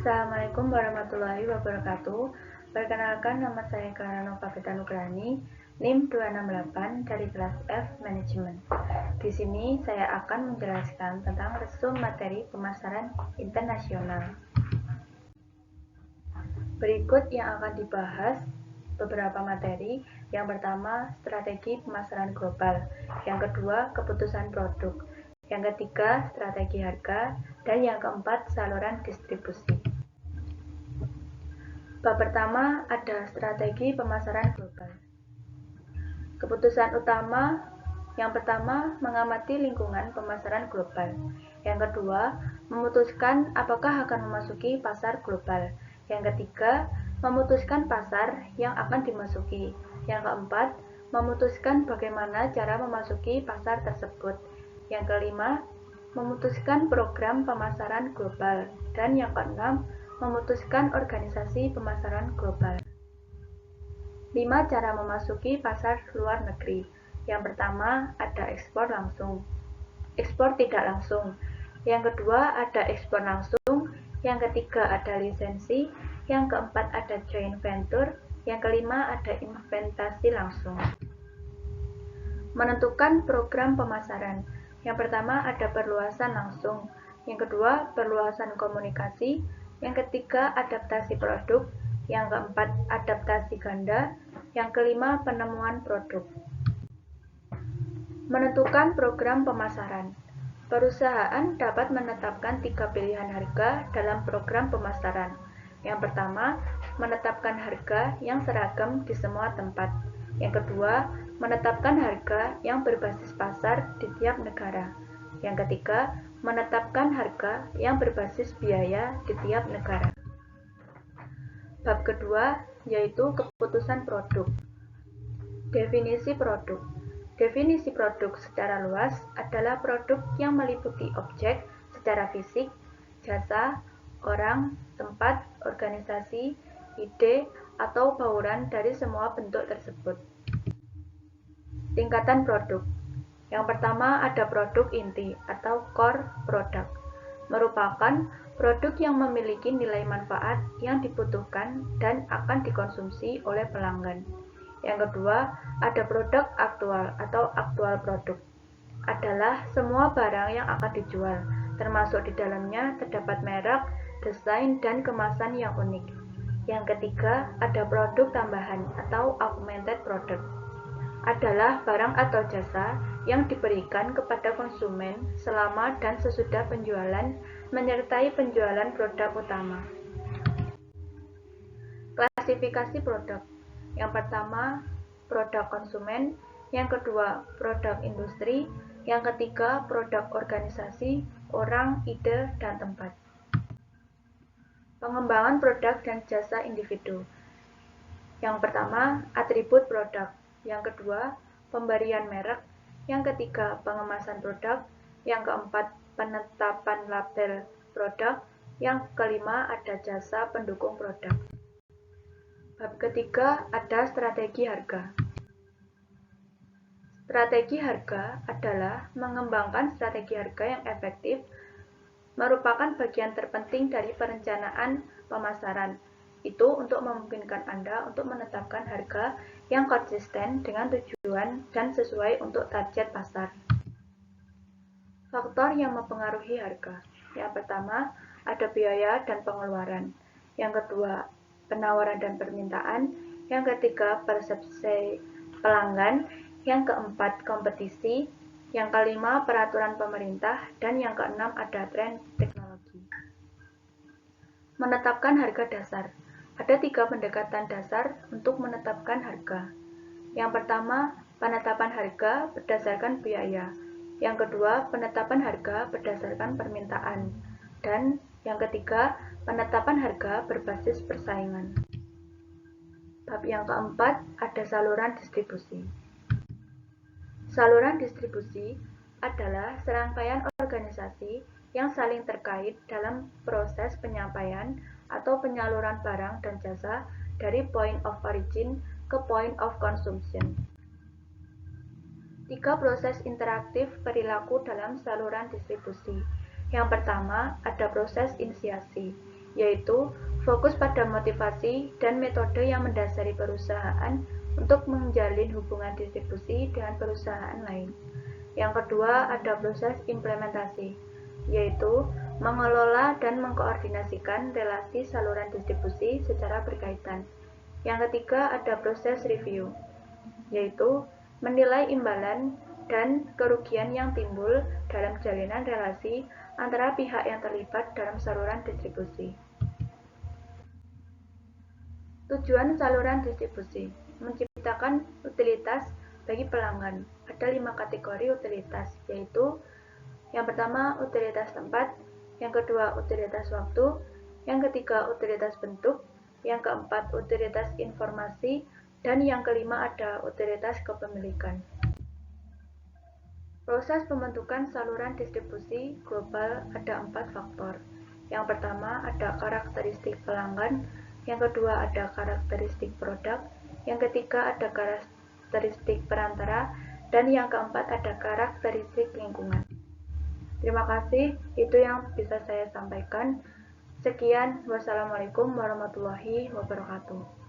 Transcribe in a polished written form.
Assalamualaikum warahmatullahi wabarakatuh. Perkenalkan, nama saya Clara Nova Betanugrani, NIM 268 dari kelas F Manajemen. Di sini saya akan menjelaskan tentang resum materi pemasaran internasional. Berikut yang akan dibahas beberapa materi. Yang pertama, strategi pemasaran global. Yang kedua, keputusan produk. Yang ketiga, strategi harga. Dan yang keempat, saluran distribusi. Bab pertama ada strategi pemasaran global. Keputusan utama yang pertama, mengamati lingkungan pemasaran global. Yang kedua, memutuskan apakah akan memasuki pasar global. Yang ketiga, memutuskan pasar yang akan dimasuki. Yang keempat, memutuskan bagaimana cara memasuki pasar tersebut. Yang kelima, memutuskan program pemasaran global. Dan yang keenam, memutuskan organisasi pemasaran global. 5 cara memasuki pasar luar negeri. Yang pertama, ada ekspor langsung, ekspor tidak langsung. Yang kedua, ada ekspor langsung. Yang ketiga, ada lisensi. Yang keempat, ada joint venture. Yang kelima, ada investasi langsung. Menentukan program pemasaran. Yang pertama, ada perluasan langsung. Yang kedua, perluasan komunikasi. Yang ketiga, adaptasi produk. Yang keempat, adaptasi ganda. Yang kelima, penemuan produk. Menentukan program pemasaran. Perusahaan dapat menetapkan 3 pilihan harga dalam program pemasaran. Yang pertama, menetapkan harga yang seragam di semua tempat. Yang kedua, menetapkan harga yang berbasis pasar di tiap negara. Yang ketiga, menetapkan harga yang berbasis biaya di tiap negara. Bab kedua yaitu keputusan produk. Definisi produk. Definisi produk secara luas adalah produk yang meliputi objek secara fisik, jasa, orang, tempat, organisasi, ide, atau bauran dari semua bentuk tersebut. Tingkatan produk. Yang pertama ada produk inti atau core product, merupakan produk yang memiliki nilai manfaat yang dibutuhkan dan akan dikonsumsi oleh pelanggan. Yang kedua, ada produk aktual atau aktual produk. Adalah semua barang yang akan dijual, termasuk di dalamnya terdapat merek, desain, dan kemasan yang unik. Yang ketiga, ada produk tambahan atau augmented product. Adalah barang atau jasa yang diberikan kepada konsumen selama dan sesudah penjualan, menyertai penjualan produk utama. Klasifikasi produk. Yang pertama, produk konsumen. Yang kedua, produk industri. Yang ketiga, produk organisasi, orang, ide, dan tempat. Pengembangan produk dan jasa individu. Yang pertama, atribut produk. Yang kedua, pemberian merek. Yang ketiga, pengemasan produk. Yang keempat, penetapan label produk. Yang kelima, ada jasa pendukung produk. Bab ketiga, ada strategi harga. Strategi harga adalah mengembangkan strategi harga yang efektif, merupakan bagian terpenting dari perencanaan pemasaran. Itu untuk memungkinkan Anda untuk menetapkan harga yang konsisten dengan tujuan dan sesuai untuk target pasar. Faktor yang mempengaruhi harga. Yang pertama, ada biaya dan pengeluaran. Yang kedua, penawaran dan permintaan. Yang ketiga, persepsi pelanggan. Yang keempat, kompetisi. Yang kelima, peraturan pemerintah. Dan yang keenam, ada tren teknologi. Menetapkan harga dasar. Ada 3 pendekatan dasar untuk menetapkan harga. Yang pertama, penetapan harga berdasarkan biaya. Yang kedua, penetapan harga berdasarkan permintaan. Dan yang ketiga, penetapan harga berbasis persaingan. Bab yang keempat, ada saluran distribusi. Saluran distribusi adalah serangkaian organisasi yang saling terkait dalam proses penyampaian atau penyaluran barang dan jasa dari point of origin ke point of consumption. 3 proses interaktif perilaku dalam saluran distribusi. Yang pertama, ada proses inisiasi. yaitu fokus pada motivasi dan metode yang mendasari perusahaan untuk menjalin hubungan distribusi dengan perusahaan lain. Yang kedua, ada proses implementasi, yaitu mengelola dan mengkoordinasikan relasi saluran distribusi secara berkaitan. Yang ketiga, ada proses review, yaitu menilai imbalan dan kerugian yang timbul dalam jalinan relasi antara pihak yang terlibat dalam saluran distribusi. Tujuan saluran distribusi menciptakan utilitas bagi pelanggan. Ada 5 kategori utilitas, yaitu yang pertama utilitas tempat, yang kedua utilitas waktu, yang ketiga utilitas bentuk, yang keempat utilitas informasi, dan yang kelima ada utilitas kepemilikan. Proses pembentukan saluran distribusi global ada 4 faktor. Yang pertama ada karakteristik pelanggan, yang kedua ada karakteristik produk, yang ketiga ada karakteristik perantara, dan yang keempat ada karakteristik lingkungan. Terima kasih, itu yang bisa saya sampaikan. Sekian, wassalamualaikum warahmatullahi wabarakatuh.